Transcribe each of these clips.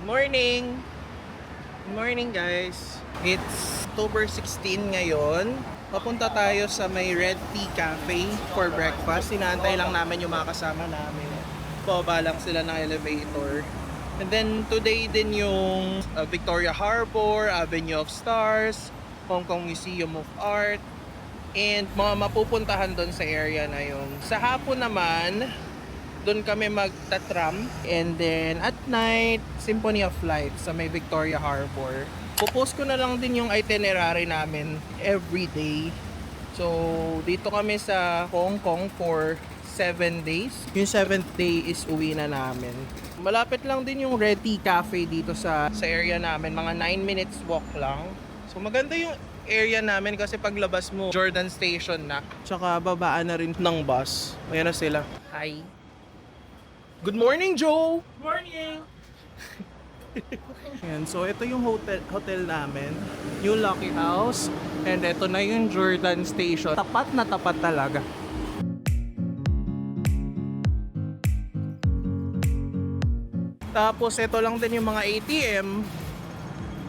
Morning! Good morning guys! It's October 16 ngayon. Papunta tayo sa may Red Tea Cafe for breakfast. Inaantay lang namin yung mga kasama namin. Bababa lang sila ng elevator. And then today din yung Victoria Harbor, Avenue of Stars, Hong Kong Museum of Art, and mga mapupuntahan doon sa area na yun. Sa hapon naman, doon kami magta-tram. And then at night, Symphony of Light sa may Victoria Harbor. Pupost ko na lang din yung itinerary namin every day. So, dito kami sa Hong Kong for 7 days. Yung 7th day is uwi na namin. Malapit lang din yung Red Tea Cafe dito sa area namin. Mga 9 minutes walk lang. So, maganda yung area namin kasi paglabas mo, Jordan Station na. Tsaka babaan na rin ng bus. Ayan na sila. Hi! Good morning, Joe! Good morning! Yan, so ito yung hotel namin, yung Lucky House, and ito na yung Jordan Station. Tapat na tapat talaga. Tapos ito lang din yung mga ATM,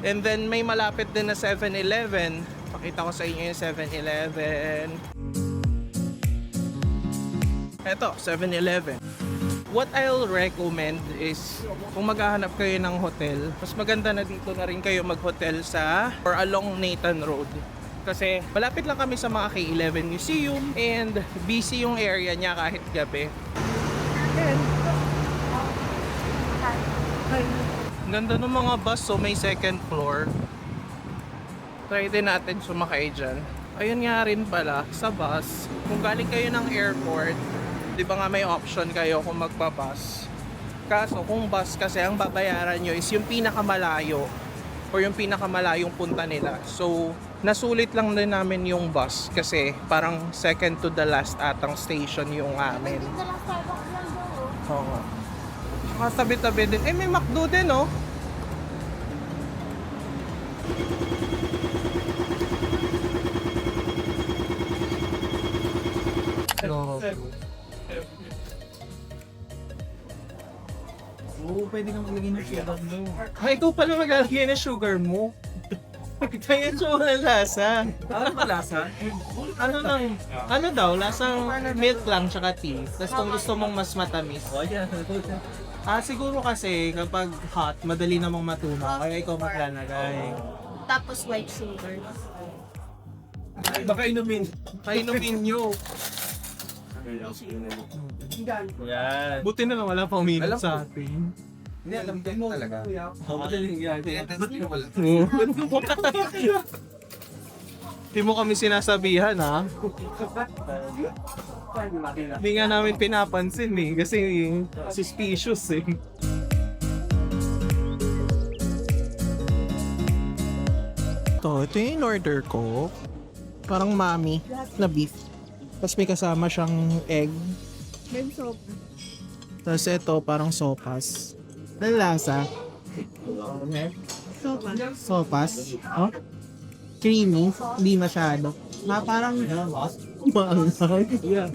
and then may malapit din na 7-Eleven. Pakita ko sa inyo yung 7-Eleven. Ito, 7-Eleven. What I'll recommend is kung maghahanap kayo ng hotel, mas maganda na dito na rin kayo mag-hotel sa or along Nathan Road. Kasi malapit lang kami sa mga K11 Museum and busy yung area niya kahit gabi. And ganda ng mga bus, so may second floor. Try din natin sumakay dyan. Ayun nga rin pala, sa bus, kung galing kayo ng airport, di ba nga may option kayo kung magbabus. Kaso kung bus kasi ang babayaran nyo is yung pinakamalayo or yung pinakamalayong punta nila. So nasulit lang din namin yung bus kasi parang second to the last atang station yung amin. Oo. Tabi-tabi din. Eh may McDo din oh. Oo, pwede kang maglagay ng sugar mo. Ay, ikaw pala maglalagay ng sugar mo. Kaya siya walang lasa. Ano ba lasa? Ano daw, lasang milk lang tsaka tea. Tapos kung gusto mong mas matamis. Oh, yan. Siguro kasi kapag hot, madali namang matunaw. Kaya ikaw maglalagay. Tapos white sugar. Baka inumin. Kainumin nyo. Yan. Buti na lang wala pang minute sa atin. Hindi, alam din mo talaga. Madaling yan. Hindi mo kami sinasabihan ha. Hindi nga namin pinapansin eh. Kasi suspicious eh. Ito yung order ko. Parang mami na beef. Tapos may kasama siyang egg. Then soap. Tapos ito parang sopas. Ano lasa? Sopa. Sopas? Oh? Creamy? Hindi masyado. Parang maanghang. Yeah.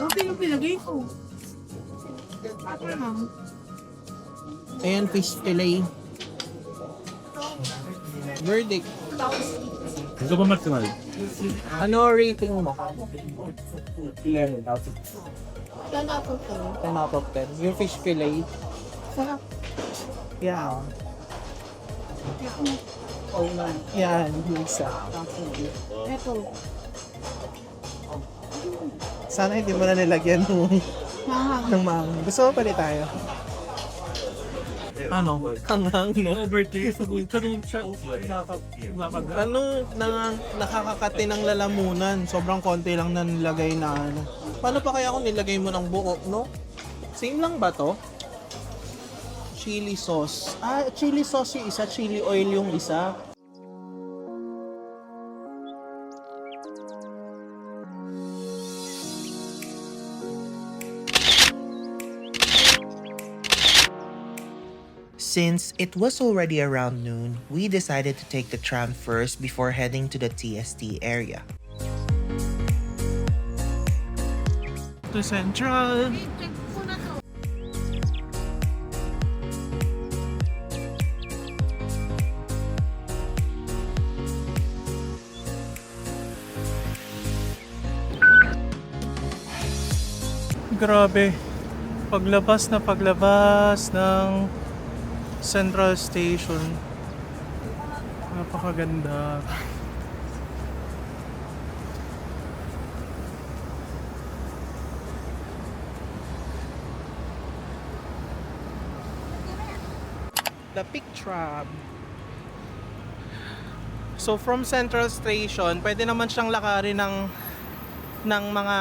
Okay yung pinagay ko. Ako lang. Ayan, fish fillet. Verdict. Gusto ba maximal? Ano rating mo? 10 out of 10 out of 10. Yung fish fillet. Sarap. Yeah. Yan, yung isa. Ito. Sana hindi mo na nilagyan ng Mahang. manghang. Gusto mo pali tayo? Ano? Hanghang no? Birthday. Tanong siya. Ano, nakakakati ng lalamunan. Sobrang konti lang na nilagay na ano. Paano pa kaya kung nilagay mo ng buo, no? Same lang ba to? Chili sauce. Chili sauce yung isa, chili oil yung isa. Since it was already around noon, we decided to take the tram first before heading to the TST area. To Central. Grabe. Paglabas ng Central Station. Napakaganda. The Pick Tram. So from Central Station, pwede naman siyang lakarin ng mga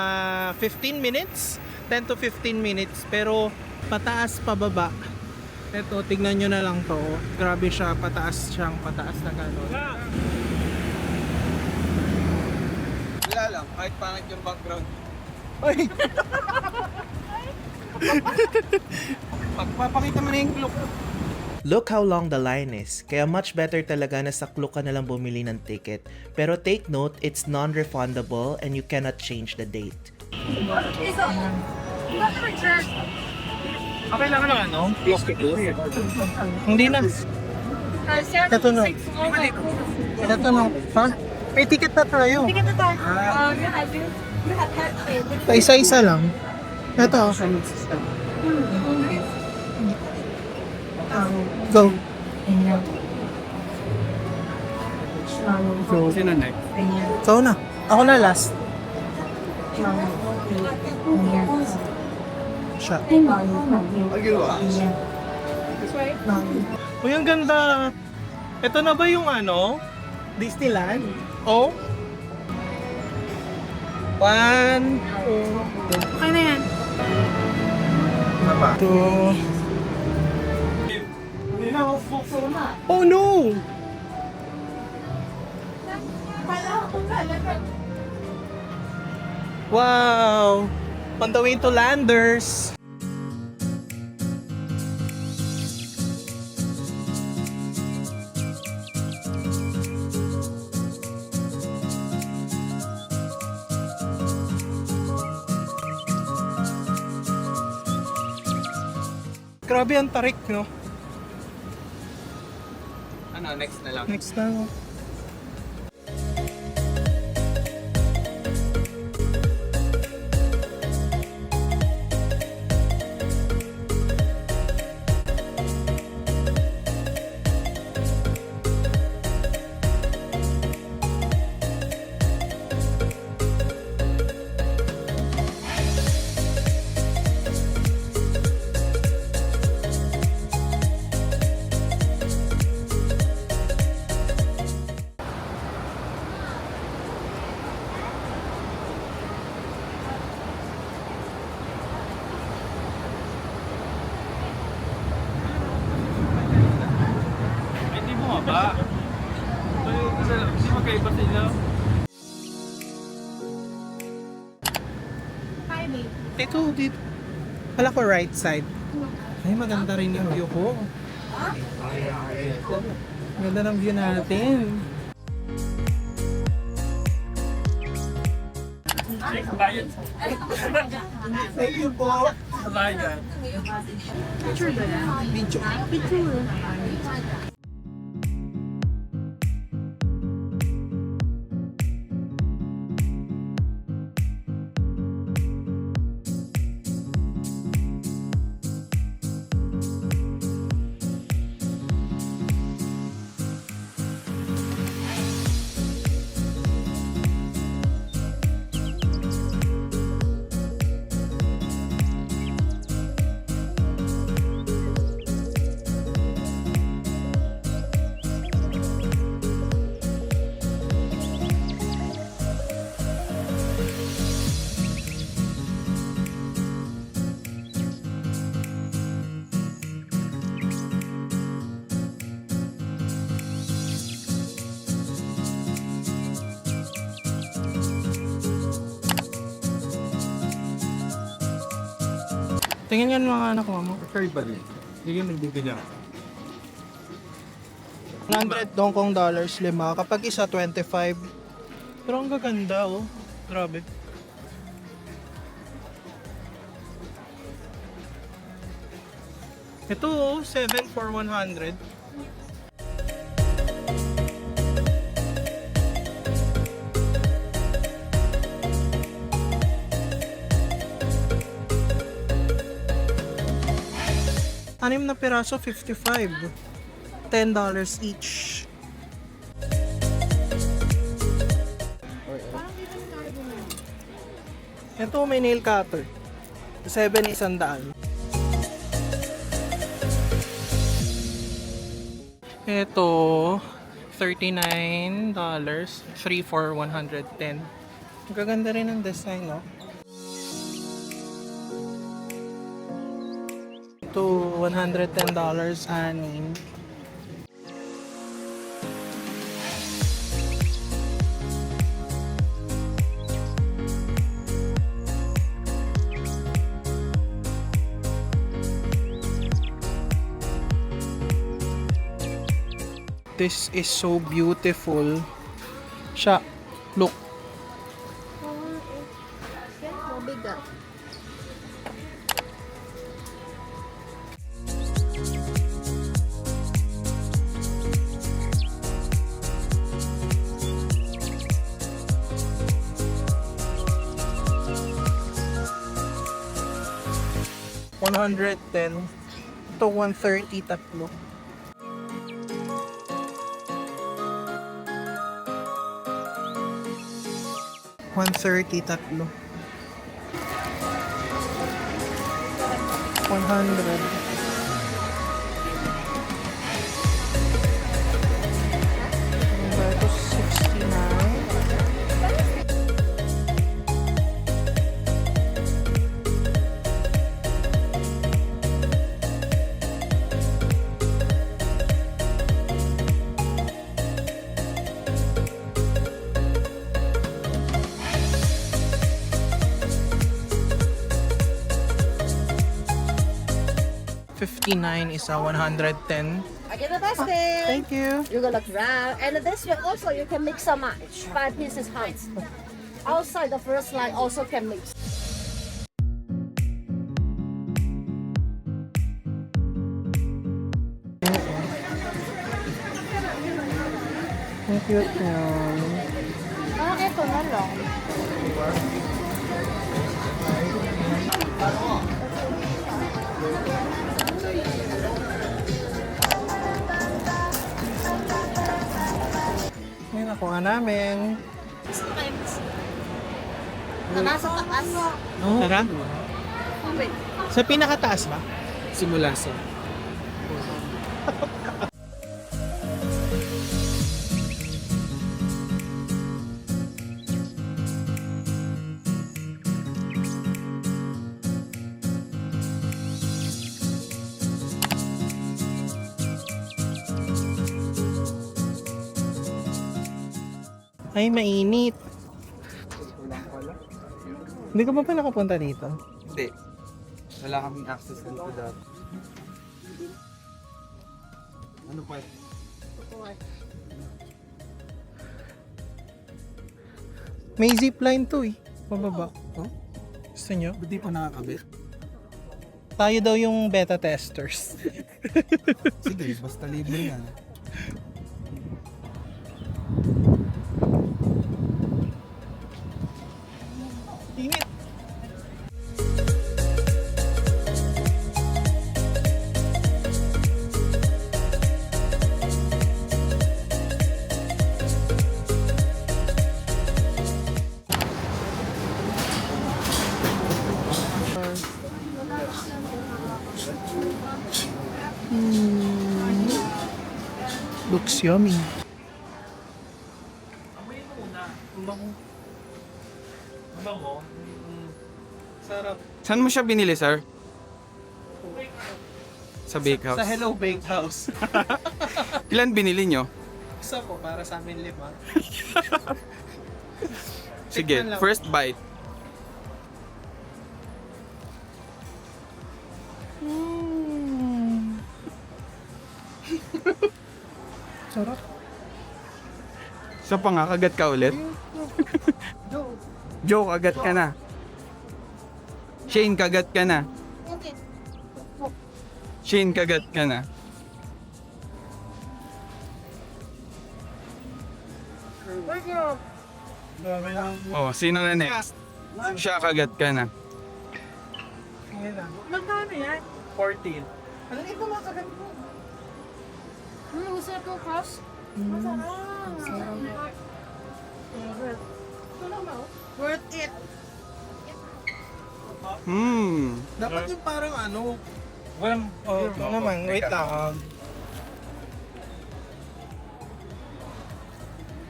15 minutes, 10 to 15 minutes, pero pataas pababa. Ito, tignan nyo na lang to. Grabe siya, pataas na gano'n. Wala lang, kahit pangit yung background. Ay! Pagpapakita mo na yung clock. Look how long the line is, kaya much better talaga na sa Klook ka na lang bumili ng ticket. Pero take note, it's non-refundable and you cannot change the date. Okay lang ano? Hindi na. Ito na. Ito na. Ha? May ticket na tayo. Ticket na tayo. Isa-isa lang. Ito. Go. Sino next? Ikaw na. Ako na last. Siya. Uy, ang ganda. Ito na ba yung ano? Disneyland? Oh? 1, 2, Okay na yan. 2. Oh no! Wow! On the way to Landers. Grabe ang tarik, no? Ano, next na lang. Next na. Hindi mo nga ba? Hindi mo kayo ba sila? Hi, babe. Ito, dito. Pala ko right side. Ay, maganda rin yung view ko. Ganda ng view natin. Thank you po. Salayan. Picture ba yan? Video. Picture. Tingnan yan mga anak mo. Sure ba rin? Sige, magbibigyan. 100 Hong Kong dollars, 5. Kapag isa, 25. Pero ang gaganda, oh. Grabe. Ito, oh. 7 for 100. 6 na piraso, 55. $10 each. Ito may nail cutter. 7 100. Ito $39. 3 for 110. Ang gaganda rin ang design, no? Ito $110 anim. This is so beautiful. Siya, look. Mabigat. $110. Ito $130 tatlo. $130 tatlo. 100. Ito 69. $59 is a 110. I get the basket. Thank you. You're gonna grab, and this way also you can mix so much. 5 pieces height. Outside the first line also can mix. Ang cute niya. Ito na lang. Ay, nakuha namin. Nasa taas. Tara. Sa pinakataas ba? Simula sa... Ay, mainit. Hindi ka pa ba nakapunta dito? Hindi. Wala kaming access dito dati. Ano pa? May zipline to eh. Pababa. Oh? Gusto nyo? Ba't di pa nakakabit? Tayo daw yung beta testers. Sige, basta libre yan. Init. Looks yummy. Sarap. Saan mo siya binili, sir? Sa bakehouse. Sa Hello Bakehouse. Ilan binili nyo? Isa po para sa amin 5. Sige, Tikman lang. first bite. Sarap. Sa pa nga, kagat ka ulit. Joe, kagat ka na. Shane, kagat ka na. Shane, kagat ka na. Oh, sino na next? Siya, kagat ka na. Magkano yan? 14. Ano ito mga kaganto? Masarap yung crust. Worth it. Dapat yung parang ano. Walang... Oh, ito naman. Wait lang.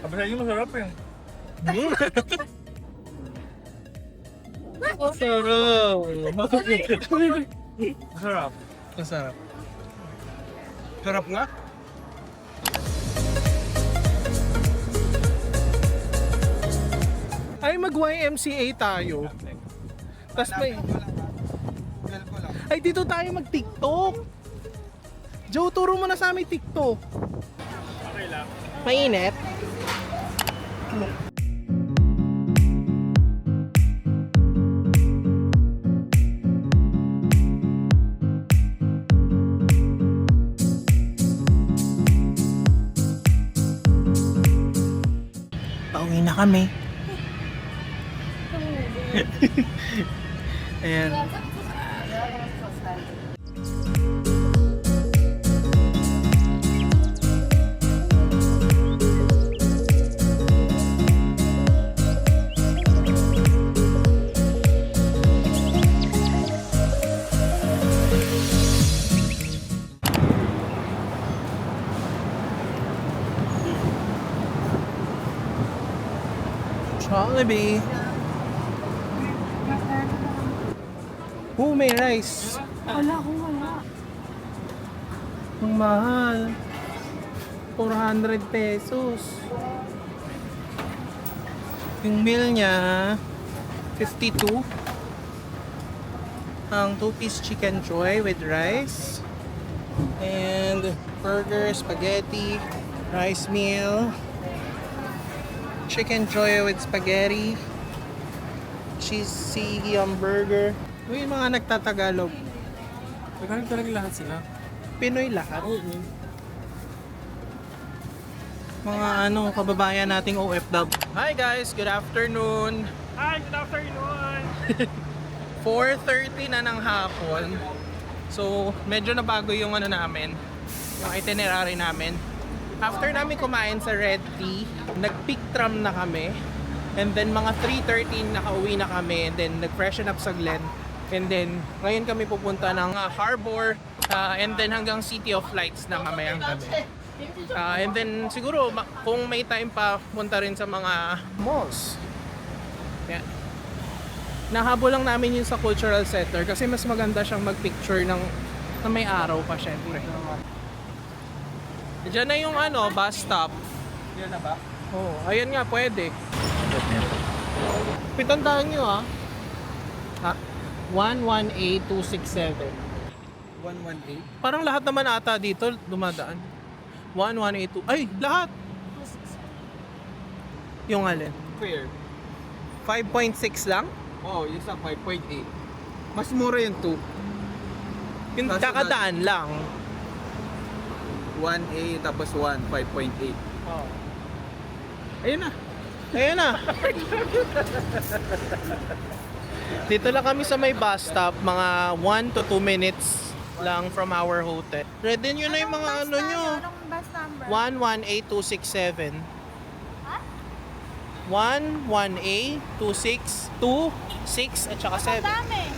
Kabasahin nyo masarap eh. Masarap. Masarap. Sarap nga. Ay, mag-YMCA tayo. Tapos may... Ay, dito tayo mag-TikTok. Joe, turo mo na sa amin TikTok. Okay lang. Mainit. Pauwi na kami. Ayan. Jollibee. Oh, may rice. Wala ko wala. Ang mahal. 400 pesos. Yung meal niya, 52. Ang 2-piece chicken joy with rice. And burger, spaghetti, rice meal. Chicken joy with spaghetti. Cheesy hamburger. Uy, yung mga nagtatagalog. Nagkaroon talaga lahat sila. Pinoy lahat. Mga ano, kababayan nating OFW. Hi guys, good afternoon. Hi, good afternoon! 4:30 na ng hapon. So, medyo nabago yung ano namin, yung itinerary namin. After namin kumain sa Red Tea, nag-pick tram na kami. And then mga 3:30 nakauwi na kami. And then nag-freshen up sa Glen. And then ngayon kami pupunta ng Harbor. And then hanggang City of Lights na mamayang gabi. And then siguro kung may time pa, punta rin sa mga malls. Yan. Nahabol lang namin yun sa Cultural Center kasi mas maganda siyang magpicture ng na may araw pa syempre. Diyan na yung ano, bus stop. Yan na ba? Oh, ayan nga, pwede. Pitandaan nyo ah. Ha? 118267. 118. Parang lahat naman ata dito dumadaan. 1182. Ay, lahat! Yung alin? Fair. 5.6 lang? Oo, yung sa 5.8. Mas mura yung 2. Yung Kaso kakadaan lang. 1A tapos 1, 5.8. Oh. Ayun na. Ayun na. Dito lang kami sa may bus stop, mga 1 to 2 minutes lang from our hotel. Ready nyo na yung mga ano nyo. Anong bus number? 118267. 11A, 26, 2, 6, at saka 7. Dami.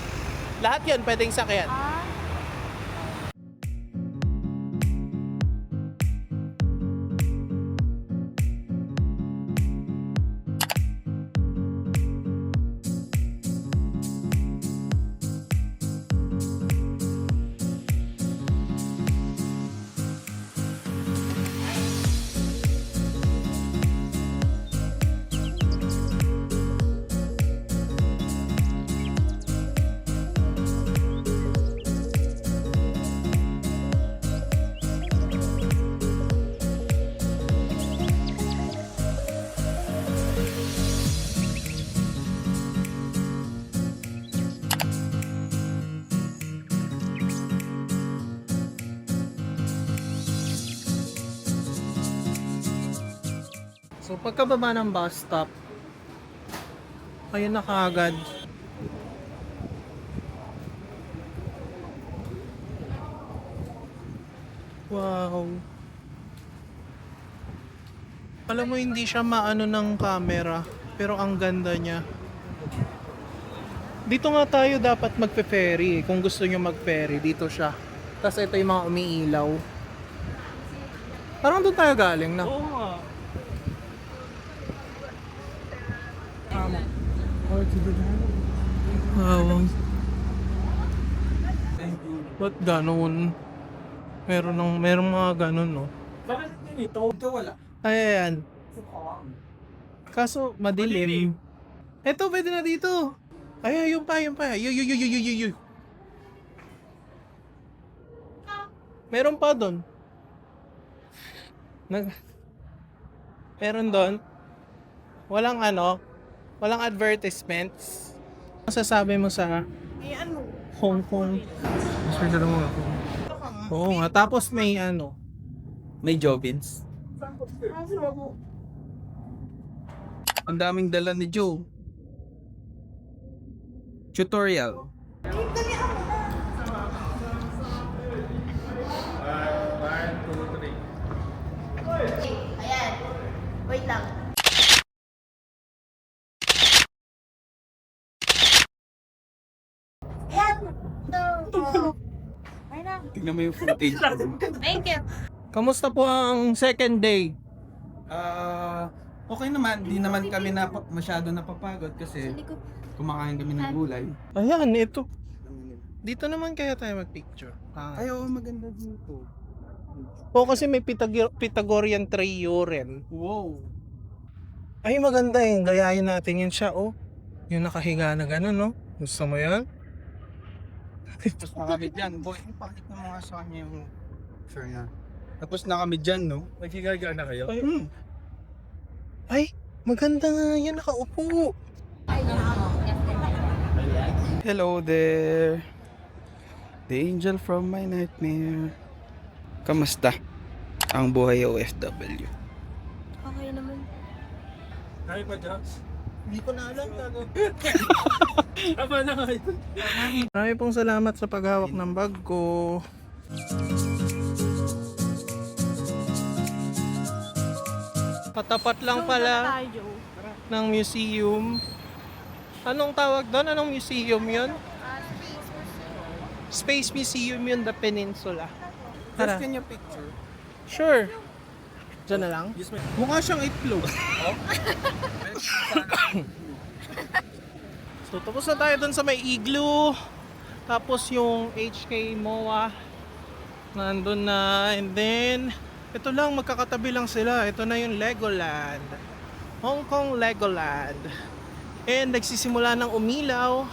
Lahat yan pwedeng sakyan. Ah. So pagkababa ng bus stop, ayun na kaagad. Wow. Alam mo, hindi siya maano ng camera, pero ang ganda niya. Dito nga tayo dapat magpe-ferry. Kung gusto nyo mag-ferry, dito siya. Tapos ito yung mga umiilaw. Parang doon tayo galing na. Oo nga. Wow. Ba't ganun? Merong mga ganun, no? Bakit ganito? Ito wala. Ayan. Kaso, madilim. Eto, pwede na dito. Ay, yung pa. Yu. Meron pa doon. Meron doon. Walang advertisements. Ano sasabi mo sa Hong Kong? Oo nga, tapos may May Jovins. Ang daming dala ni Joe. Tutorial. Ayan. Wait lang. Ayan. Ay na. Tingnan mo yung footage. Thank you. Kamusta po ang second day? Okay naman. Di naman kami masyado napapagod kasi kumakain kami ng gulay. Ayan, ito. Dito naman kaya tayo mag-picture. Ay, oo, maganda dito. O kasi may Pythagorean trio rin. Wow. Ay, maganda eh. Gayahin natin yun siya, oh. Yung nakahiga na gano'n, no? Gusto mo yan? Tapos na kami dyan. Boy, pakita mo nga sa kanya yung sure na. Tapos na kami dyan, no? Naghigaga na kayo? Ay, ay, maganda nga yan. Nakaupo. Hello there. The angel from my nightmare. Kamusta ang buhay OFW? Okay naman. Kaya pa, Josh? Hindi ko na alam. Tama na nga ito. Marami pong salamat sa paghawak ng bag ko. Patapat lang pala ng museum. Anong tawag doon? Anong museum yun? Space Museum yun, the Peninsula. Tara. Just can you picture? Sure. Diyan na lang. Mukha siyang itlog. So, tapos na tayo dun sa may igloo. Tapos yung HK MOA. Nandun na. And then, ito lang, magkakatabi lang sila. Ito na yung Legoland. Hong Kong Legoland. And nagsisimula ng umilaw.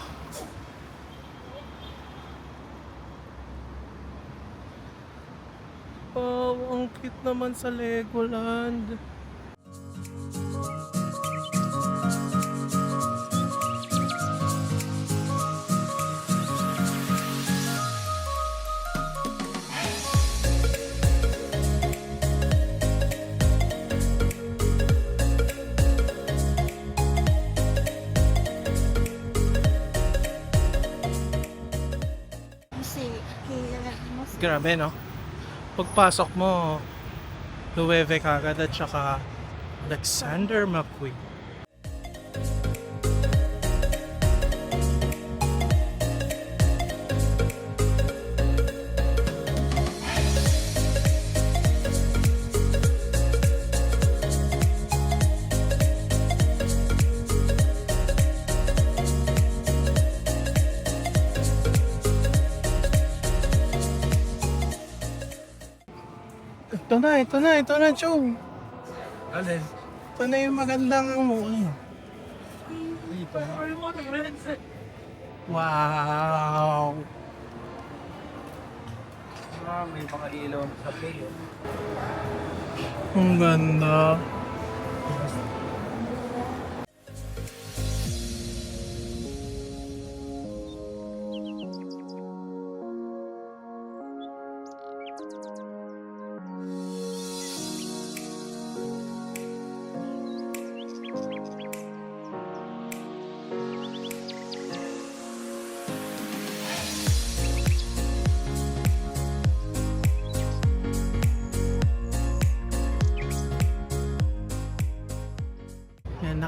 Wow, ang cute naman sa Legoland. Grabe, no? Pagpasok mo, Loewe kagad at saka Alexander McQueen. Ito na, Joe. Alin? Ito na yung magandang wow. May mga ilaw sa play. Ang ganda.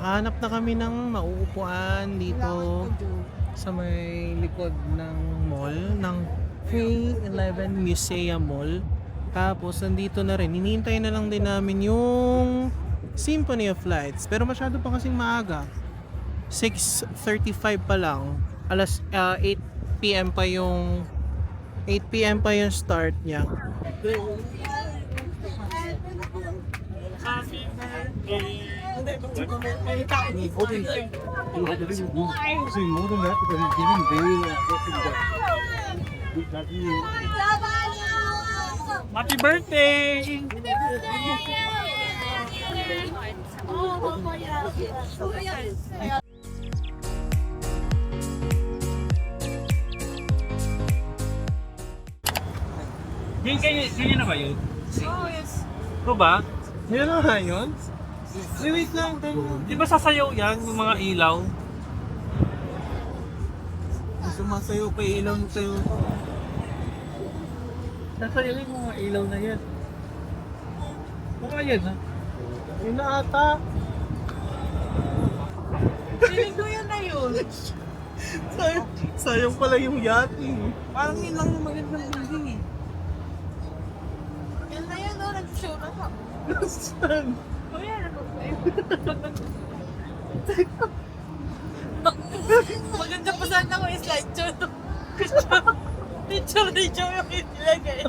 Nakahanap na kami ng mauupuan dito sa may likod ng mall, ng K11 Museum Mall. Tapos, nandito na rin. Hinihintay na lang din namin yung Symphony of Lights. Pero masyado pa kasing maaga. 6:35 pa lang. 8 p.m. pa yung 8 p.m. pa yung start niya. Happy birthday! Ganyan na ba yun? Ito ba? Yan na nga yun. Wait lang. Di ba sasayaw yan, yung mga ilaw? Sumasayo pa ilaw sa'yo. Sasayaw yung mga ilaw na yan. Baka yan ha? Yun na ata. Feeling ko yun na yun. Sayang pala yung yati. Parang yun lang yung magandang building eh. Yan na yun, no? Nag-show na ka. Saan? Kuya, ano ba yun? Maganda pa sana ko yung slideshow. Picture yung ilagay.